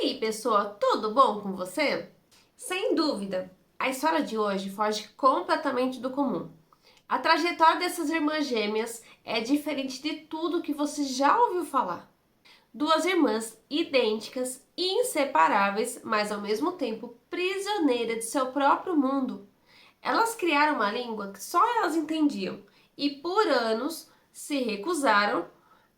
aí, pessoa, tudo bom com você? Sem dúvida, a história de hoje foge completamente do comum. A trajetória dessas irmãs gêmeas é diferente de tudo que você já ouviu falar. Duas irmãs idênticas e inseparáveis, mas ao mesmo tempo prisioneiras de seu próprio mundo. Elas criaram uma língua que só elas entendiam e por anos se recusaram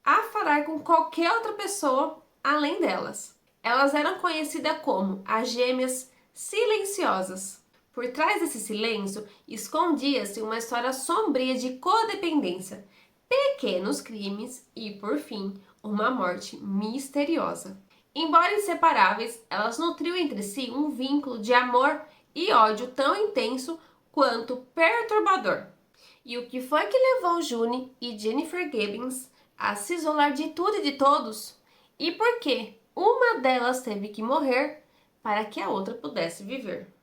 a falar com qualquer outra pessoa além delas. Elas eram conhecidas como as gêmeas silenciosas. Por trás desse silêncio escondia-se uma história sombria de codependência, pequenos crimes e, por fim, uma morte misteriosa. Embora inseparáveis, elas nutriam entre si um vínculo de amor e ódio tão intenso quanto perturbador. E o que foi que levou June e Jennifer Gibbons a se isolar de tudo e de todos? E por que uma delas teve que morrer para que a outra pudesse viver?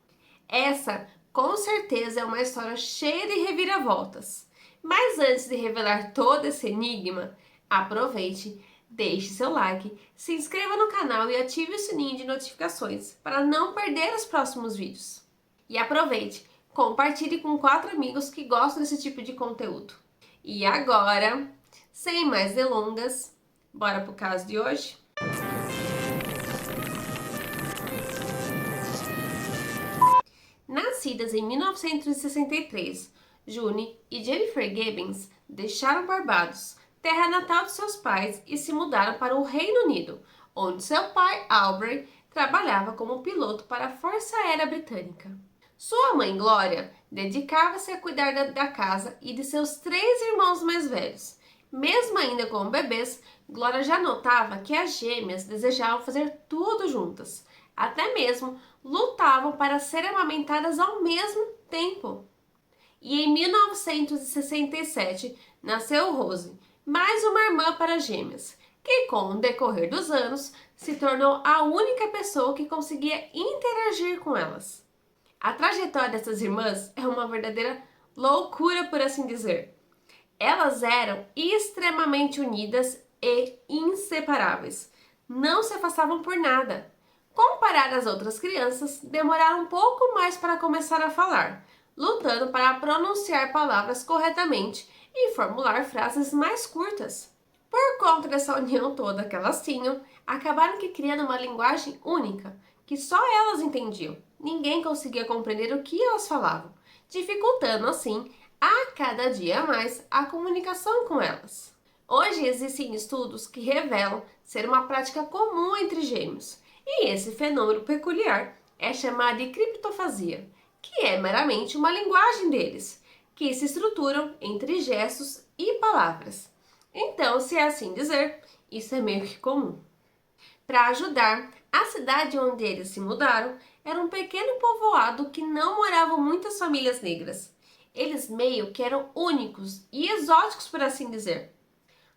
Essa, com certeza, é uma história cheia de reviravoltas. Mas antes de revelar todo esse enigma, aproveite, deixe seu like, se inscreva no canal e ative o sininho de notificações para não perder os próximos vídeos. E aproveite, compartilhe com 4 amigos que gostam desse tipo de conteúdo. E agora, sem mais delongas, bora pro caso de hoje? Nascidas em 1963, June e Jennifer Gibbons deixaram Barbados, terra natal de seus pais, e se mudaram para o Reino Unido, onde seu pai, Aubrey, trabalhava como piloto para a Força Aérea Britânica. Sua mãe, Gloria, dedicava-se a cuidar da casa e de seus 3 irmãos mais velhos. Mesmo ainda como bebês, Gloria já notava que as gêmeas desejavam fazer tudo juntas. Até mesmo lutavam para serem amamentadas ao mesmo tempo. E em 1967 nasceu Rose, mais uma irmã para as gêmeas, que com o decorrer dos anos se tornou a única pessoa que conseguia interagir com elas. A trajetória dessas irmãs é uma verdadeira loucura, por assim dizer. Elas eram extremamente unidas e inseparáveis. Não se afastavam por nada. Comparado às outras crianças, demoraram um pouco mais para começar a falar, lutando para pronunciar palavras corretamente e formular frases mais curtas. Por conta dessa união toda que elas tinham, acabaram que criando uma linguagem única, que só elas entendiam. Ninguém conseguia compreender o que elas falavam, dificultando assim a cada dia mais a comunicação com elas. Hoje existem estudos que revelam ser uma prática comum entre gêmeos, e esse fenômeno peculiar é chamado de criptofasia, que é meramente uma linguagem deles, que se estruturam entre gestos e palavras. Então, se é assim dizer, isso é meio que comum. Para ajudar, a cidade onde eles se mudaram era um pequeno povoado que não moravam muitas famílias negras. Eles meio que eram únicos e exóticos, por assim dizer.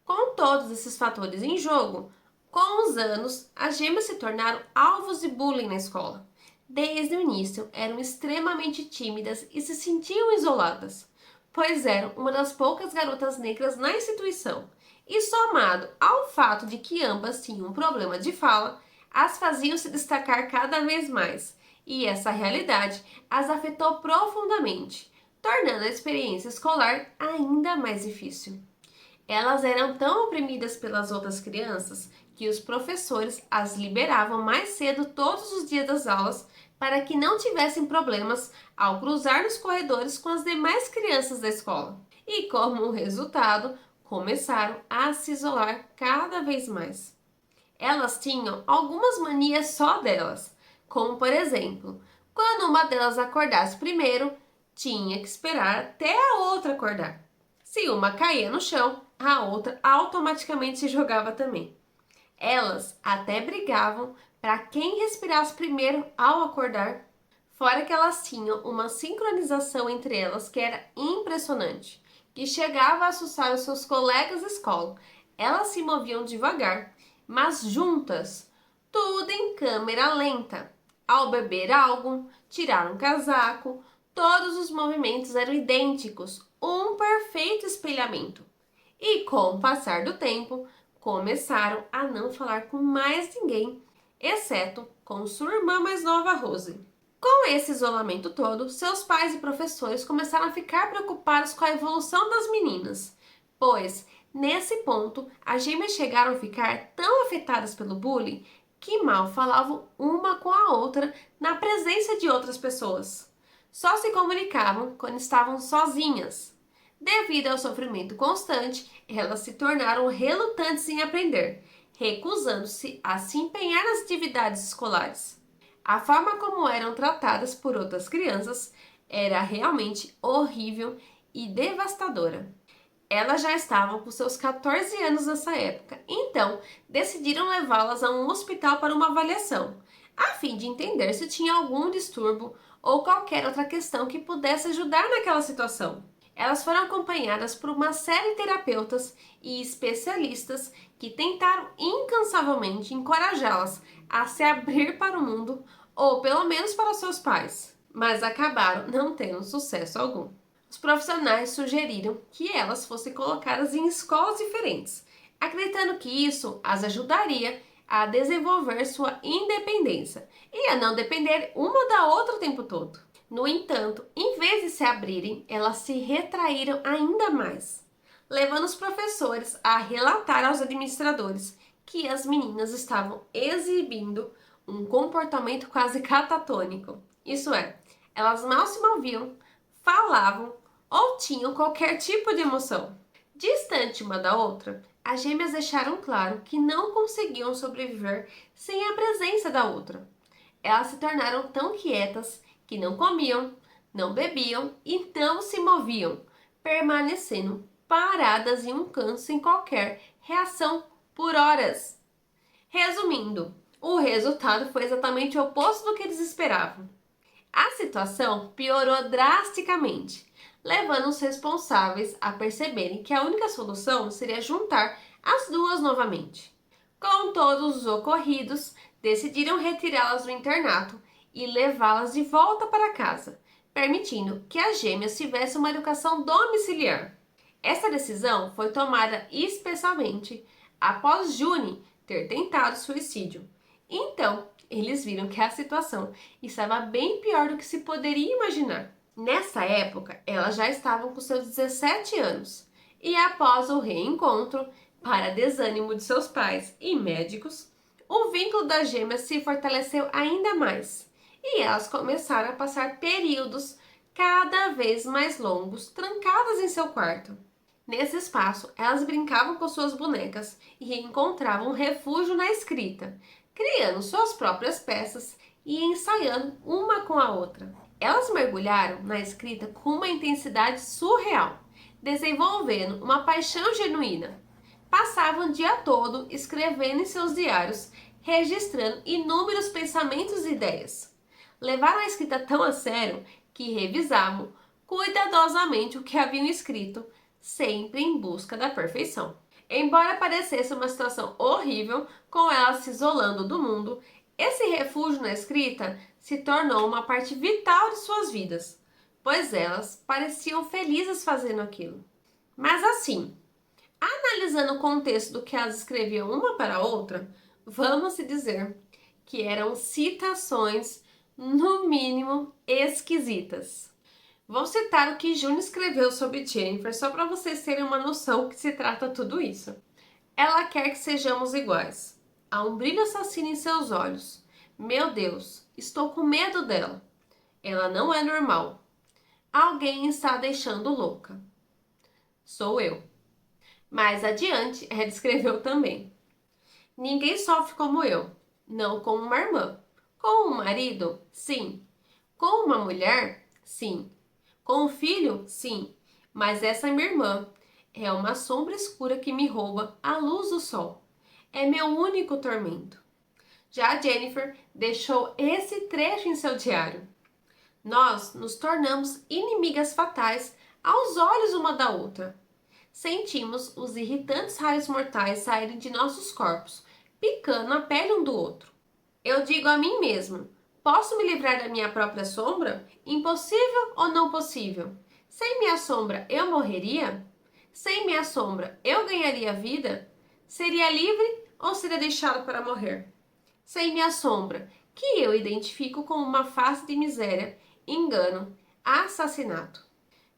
Com todos esses fatores em jogo, com os anos, as gêmeas se tornaram alvos de bullying na escola. Desde o início, eram extremamente tímidas e se sentiam isoladas, pois eram uma das poucas garotas negras na instituição. E somado ao fato de que ambas tinham um problema de fala, as faziam se destacar cada vez mais. E essa realidade as afetou profundamente, tornando a experiência escolar ainda mais difícil. Elas eram tão oprimidas pelas outras crianças que os professores as liberavam mais cedo todos os dias das aulas para que não tivessem problemas ao cruzar nos corredores com as demais crianças da escola. E como resultado, começaram a se isolar cada vez mais. Elas tinham algumas manias só delas, como por exemplo, quando uma delas acordasse primeiro, tinha que esperar até a outra acordar. Se uma caía no chão, a outra automaticamente se jogava também. Elas até brigavam para quem respirasse primeiro ao acordar, fora que elas tinham uma sincronização entre elas que era impressionante, que chegava a assustar os seus colegas de escola. Elas se moviam devagar, mas juntas, tudo em câmera lenta. Ao beber algo, tirar um casaco, todos os movimentos eram idênticos, um perfeito espelhamento. E com o passar do tempo, começaram a não falar com mais ninguém exceto com sua irmã mais nova, Rose. Com esse isolamento todo, seus pais e professores começaram a ficar preocupados com a evolução das meninas, pois, nesse ponto, as gêmeas chegaram a ficar tão afetadas pelo bullying que mal falavam uma com a outra na presença de outras pessoas. Só se comunicavam quando estavam sozinhas. Devido ao sofrimento constante, elas se tornaram relutantes em aprender, recusando-se a se empenhar nas atividades escolares. A forma como eram tratadas por outras crianças era realmente horrível e devastadora. Elas já estavam com seus 14 anos nessa época, então decidiram levá-las a um hospital para uma avaliação, a fim de entender se tinha algum distúrbio ou qualquer outra questão que pudesse ajudar naquela situação. Elas foram acompanhadas por uma série de terapeutas e especialistas que tentaram incansavelmente encorajá-las a se abrir para o mundo, ou pelo menos para seus pais, mas acabaram não tendo sucesso algum. Os profissionais sugeriram que elas fossem colocadas em escolas diferentes, acreditando que isso as ajudaria a desenvolver sua independência e a não depender uma da outra o tempo todo. No entanto, em vez de se abrirem, elas se retraíram ainda mais, levando os professores a relatar aos administradores que as meninas estavam exibindo um comportamento quase catatônico. Isso é, elas mal se moviam, falavam ou tinham qualquer tipo de emoção. Distante uma da outra, as gêmeas deixaram claro que não conseguiam sobreviver sem a presença da outra. Elas se tornaram tão quietas que não comiam, não bebiam e não se moviam, permanecendo paradas em um canto sem qualquer reação por horas. Resumindo, o resultado foi exatamente o oposto do que eles esperavam. A situação piorou drasticamente, levando os responsáveis a perceberem que a única solução seria juntar as duas novamente. Com todos os ocorridos, decidiram retirá-las do internato e levá-las de volta para casa, permitindo que as gêmeas tivessem uma educação domiciliar. Essa decisão foi tomada especialmente após June ter tentado suicídio. Então, eles viram que a situação estava bem pior do que se poderia imaginar. Nessa época, elas já estavam com seus 17 anos e após o reencontro, para desânimo de seus pais e médicos, o vínculo das gêmeas se fortaleceu ainda mais e elas começaram a passar períodos cada vez mais longos trancadas em seu quarto. Nesse espaço, elas brincavam com suas bonecas e encontravam refúgio na escrita, criando suas próprias peças e ensaiando uma com a outra. Elas mergulharam na escrita com uma intensidade surreal, desenvolvendo uma paixão genuína. Passavam o dia todo escrevendo em seus diários, registrando inúmeros pensamentos e ideias. Levaram a escrita tão a sério que revisavam cuidadosamente o que haviam escrito, sempre em busca da perfeição. Embora parecesse uma situação horrível, com elas se isolando do mundo, esse refúgio na escrita se tornou uma parte vital de suas vidas, pois elas pareciam felizes fazendo aquilo. Mas assim, analisando o contexto do que elas escreviam uma para a outra, vamos dizer que eram citações, no mínimo, esquisitas. Vou citar o que June escreveu sobre Jennifer, só para vocês terem uma noção que se trata tudo isso. Ela quer que sejamos iguais. Há um brilho assassino em seus olhos. Meu Deus, estou com medo dela. Ela não é normal. Alguém está a deixando louca. Sou eu. Mais adiante, ela escreveu também. Ninguém sofre como eu. Não como uma irmã. Com um marido? Sim. Com uma mulher? Sim. Com um filho? Sim. Mas essa é minha irmã. É uma sombra escura que me rouba a luz do sol. É meu único tormento. Já a Jennifer deixou esse trecho em seu diário. Nós nos tornamos inimigas fatais aos olhos uma da outra. Sentimos os irritantes raios mortais saírem de nossos corpos, picando a pele um do outro. Eu digo a mim mesma, posso me livrar da minha própria sombra? Impossível ou não possível? Sem minha sombra eu morreria? Sem minha sombra eu ganharia vida? Seria livre ou seria deixado para morrer? sem minha sombra, que eu identifico como uma face de miséria, engano, assassinato.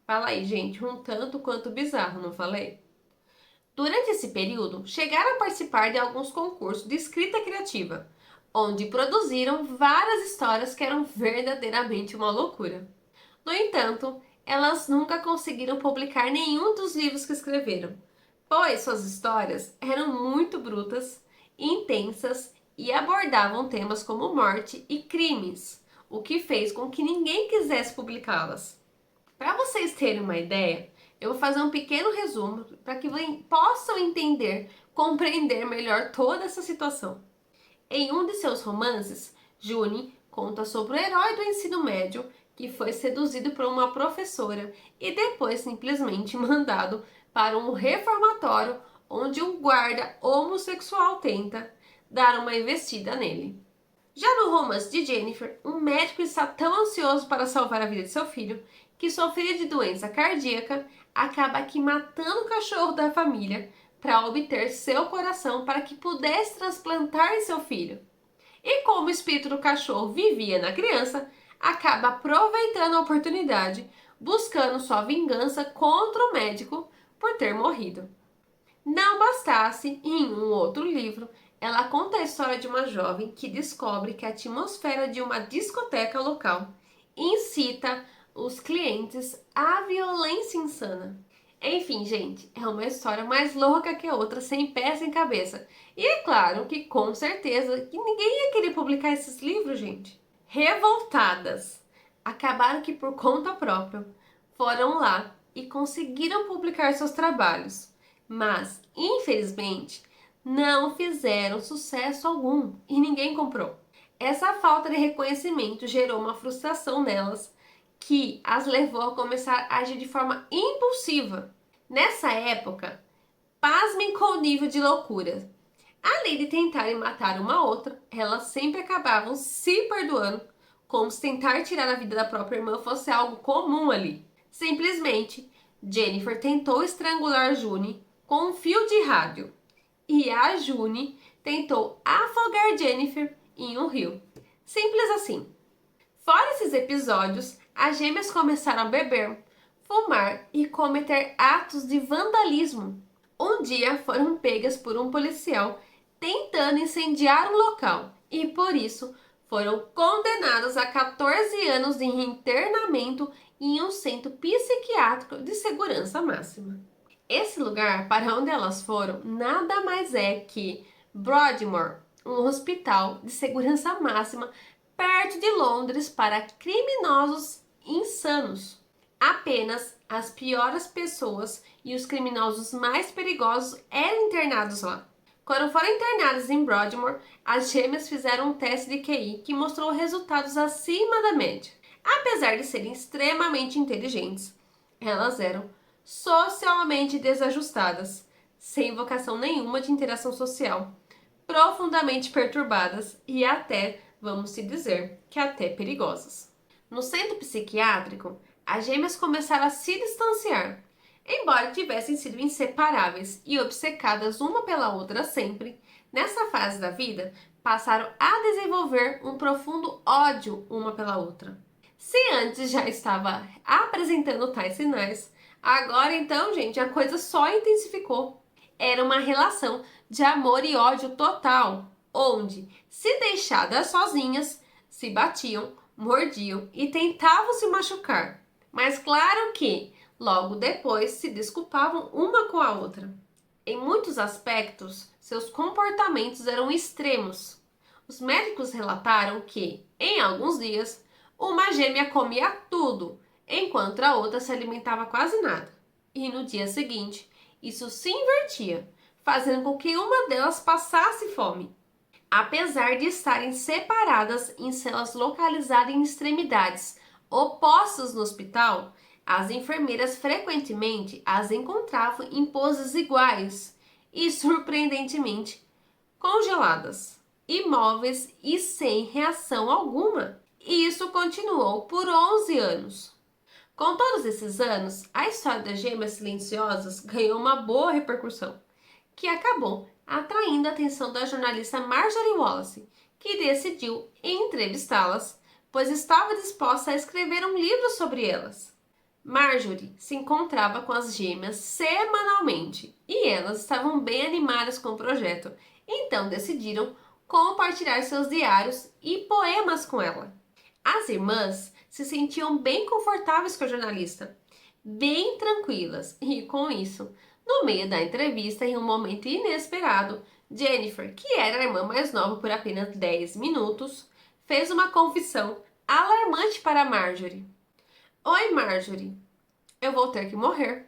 Fala aí, gente, um tanto quanto bizarro, não falei? Durante esse período, chegaram a participar de alguns concursos de escrita criativa, onde produziram várias histórias que eram verdadeiramente uma loucura. No entanto, elas nunca conseguiram publicar nenhum dos livros que escreveram, pois suas histórias eram muito brutas, intensas e abordavam temas como morte e crimes, o que fez com que ninguém quisesse publicá-las. Para vocês terem uma ideia, eu vou fazer um pequeno resumo para que possam entender, compreender melhor toda essa situação. Em um de seus romances, June conta sobre o herói do ensino médio que foi seduzido por uma professora e depois simplesmente mandado para um reformatório onde um guarda homossexual tenta dar uma investida nele. Já no romance de Jennifer, um médico está tão ansioso para salvar a vida de seu filho que sofria de doença cardíaca, acaba aqui matando o cachorro da família para obter seu coração para que pudesse transplantar em seu filho. E como o espírito do cachorro vivia na criança, acaba aproveitando a oportunidade, buscando sua vingança contra o médico por ter morrido. Não bastasse, em um outro livro, ela conta a história de uma jovem que descobre que a atmosfera de uma discoteca local incita os clientes à violência insana. Enfim, gente, é uma história mais louca que a outra, sem pé sem cabeça. E é claro que, com certeza, que ninguém ia querer publicar esses livros, gente. Revoltadas, acabaram que por conta própria foram lá e conseguiram publicar seus trabalhos. Mas, infelizmente, não fizeram sucesso algum e ninguém comprou. Essa falta de reconhecimento gerou uma frustração nelas que as levou a começar a agir de forma impulsiva. Nessa época, pasmem com o nível de loucura. Além de tentarem matar uma outra, elas sempre acabavam se perdoando, como se tentar tirar a vida da própria irmã fosse algo comum ali. Simplesmente, Jennifer tentou estrangular June com um fio de rádio e a June tentou afogar Jennifer em um rio. Simples assim. Fora esses episódios, as gêmeas começaram a beber, fumar e cometer atos de vandalismo. Um dia foram pegas por um policial tentando incendiar um local e por isso foram condenadas a 14 anos de internamento em um centro psiquiátrico de segurança máxima. Esse lugar para onde elas foram nada mais é que Broadmoor, um hospital de segurança máxima perto de Londres para criminosos insanos. Apenas as piores pessoas e os criminosos mais perigosos eram internados lá. Quando foram internadas em Broadmoor, as gêmeas fizeram um teste de QI que mostrou resultados acima da média. Apesar de serem extremamente inteligentes, elas eram socialmente desajustadas, sem vocação nenhuma de interação social, profundamente perturbadas e até, vamos se dizer, que até perigosas. No centro psiquiátrico, as gêmeas começaram a se distanciar. Embora tivessem sido inseparáveis e obcecadas uma pela outra sempre, nessa fase da vida passaram a desenvolver um profundo ódio uma pela outra. Se antes já estava apresentando tais sinais, agora então, gente, a coisa só intensificou. Era uma relação de amor e ódio total, onde, se deixadas sozinhas, se batiam, mordiam e tentavam se machucar. Mas claro que, logo depois, se desculpavam uma com a outra. Em muitos aspectos, seus comportamentos eram extremos. Os médicos relataram que, em alguns dias, uma gêmea comia tudo, enquanto a outra se alimentava quase nada. E no dia seguinte, isso se invertia, fazendo com que uma delas passasse fome. Apesar de estarem separadas em celas localizadas em extremidades opostas no hospital, as enfermeiras frequentemente as encontravam em poses iguais e, surpreendentemente, congeladas, imóveis e sem reação alguma. E isso continuou por 11 anos. Com todos esses anos, a história das gêmeas silenciosas ganhou uma boa repercussão, que acabou atraindo a atenção da jornalista Marjorie Wallace, que decidiu entrevistá-las, pois estava disposta a escrever um livro sobre elas. Marjorie se encontrava com as gêmeas semanalmente e elas estavam bem animadas com o projeto, então decidiram compartilhar seus diários e poemas com ela. As irmãs se sentiam bem confortáveis com a jornalista, bem tranquilas, e com isso, no meio da entrevista, em um momento inesperado, Jennifer, que era a irmã mais nova por apenas 10 minutos, fez uma confissão alarmante para Marjorie. Oi, Marjorie, eu vou ter que morrer.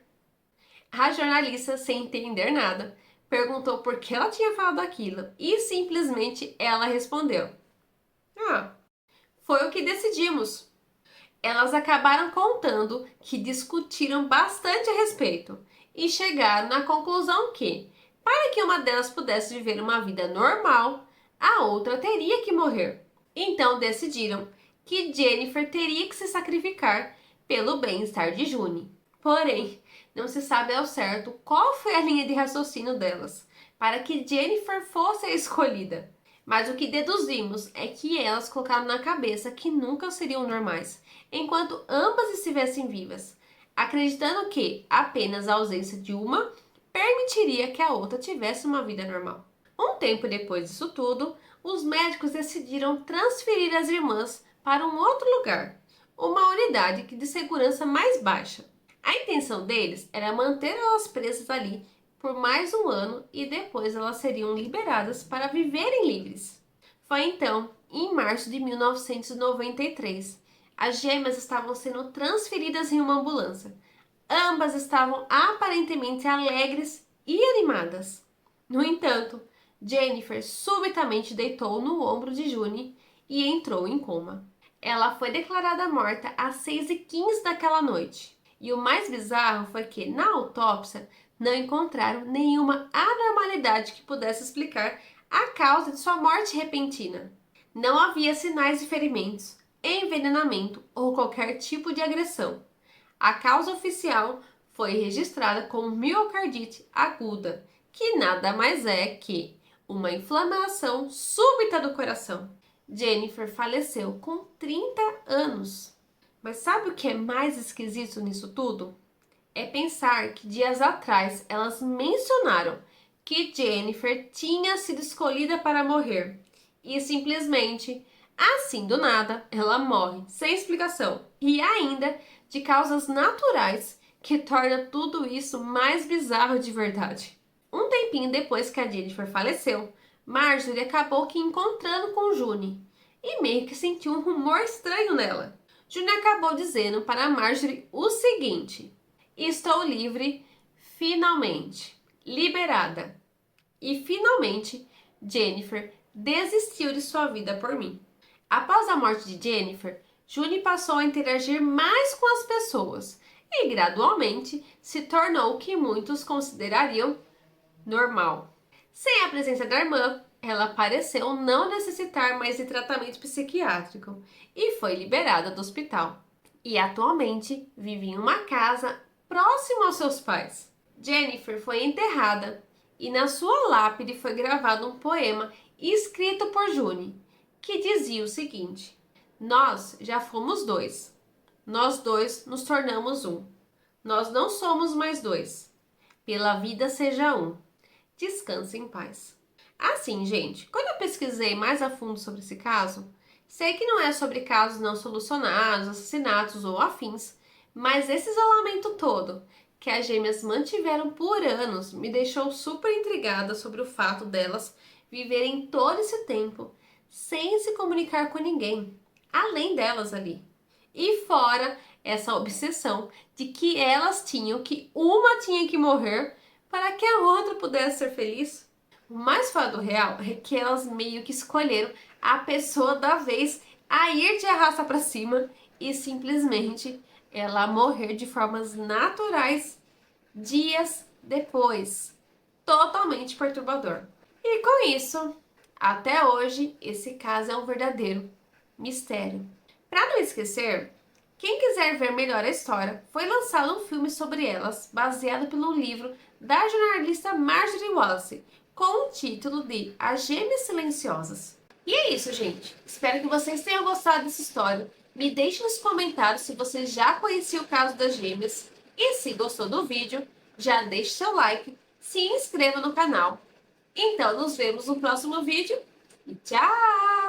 A jornalista, sem entender nada, perguntou por que ela tinha falado aquilo e simplesmente ela respondeu: Ah, foi o que decidimos. Elas acabaram contando que discutiram bastante a respeito e chegaram na conclusão que, para que uma delas pudesse viver uma vida normal, a outra teria que morrer. Então decidiram que Jennifer teria que se sacrificar pelo bem-estar de June. Porém, não se sabe ao certo qual foi a linha de raciocínio delas para que Jennifer fosse a escolhida. Mas o que deduzimos é que elas colocaram na cabeça que nunca seriam normais, enquanto ambas estivessem vivas, acreditando que apenas a ausência de uma permitiria que a outra tivesse uma vida normal. Um tempo depois disso tudo, os médicos decidiram transferir as irmãs para um outro lugar, uma unidade de segurança mais baixa. A intenção deles era manter elas presas ali por mais um ano e depois elas seriam liberadas para viverem livres. Foi então, em março de 1993, as gêmeas estavam sendo transferidas em uma ambulância. Ambas estavam aparentemente alegres e animadas. No entanto, Jennifer subitamente deitou no ombro de June e entrou em coma. Ela foi declarada morta às 6h15 daquela noite. E o mais bizarro foi que, na autópsia, não encontraram nenhuma anormalidade que pudesse explicar a causa de sua morte repentina. Não havia sinais de ferimentos, envenenamento ou qualquer tipo de agressão. A causa oficial foi registrada como miocardite aguda, que nada mais é que uma inflamação súbita do coração. Jennifer faleceu com 30 anos. Mas sabe o que é mais esquisito nisso tudo? É pensar que dias atrás elas mencionaram que Jennifer tinha sido escolhida para morrer e simplesmente, assim do nada, ela morre sem explicação e ainda de causas naturais que torna tudo isso mais bizarro de verdade. Um tempinho depois que a Jennifer faleceu, Marjorie acabou que encontrando com June e meio que sentiu um rumor estranho nela. June acabou dizendo para Marjorie o seguinte: estou livre, finalmente, liberada. E finalmente, Jennifer desistiu de sua vida por mim. Após a morte de Jennifer, June passou a interagir mais com as pessoas e gradualmente se tornou o que muitos considerariam normal. Sem a presença da irmã, ela pareceu não necessitar mais de tratamento psiquiátrico e foi liberada do hospital. E atualmente vive em uma casa próxima aos seus pais. Jennifer foi enterrada e na sua lápide foi gravado um poema escrito por June, que dizia o seguinte: nós já fomos dois. Nós dois nos tornamos um. Nós não somos mais dois. Pela vida seja um. Descanse em paz. Assim, gente, quando eu pesquisei mais a fundo sobre esse caso, sei que não é sobre casos não solucionados, assassinatos ou afins, mas esse isolamento todo que as gêmeas mantiveram por anos me deixou super intrigada sobre o fato delas viverem todo esse tempo sem se comunicar com ninguém, além delas ali. E fora essa obsessão de que elas tinham que uma tinha que morrer para que a outra pudesse ser feliz. O mais fora do real é que elas meio que escolheram a pessoa da vez a ir de arrasta para cima e simplesmente ela morrer de formas naturais dias depois. Totalmente perturbador. E com isso, até hoje, esse caso é um verdadeiro mistério. Para não esquecer, quem quiser ver melhor a história, foi lançado um filme sobre elas, baseado pelo livro da jornalista Marjorie Wallace, com o título de As Gêmeas Silenciosas. E é isso, gente. Espero que vocês tenham gostado dessa história. Me deixe nos comentários se você já conhecia o caso das gêmeas. E se gostou do vídeo, já deixe seu like, se inscreva no canal. Então, nos vemos no próximo vídeo e tchau!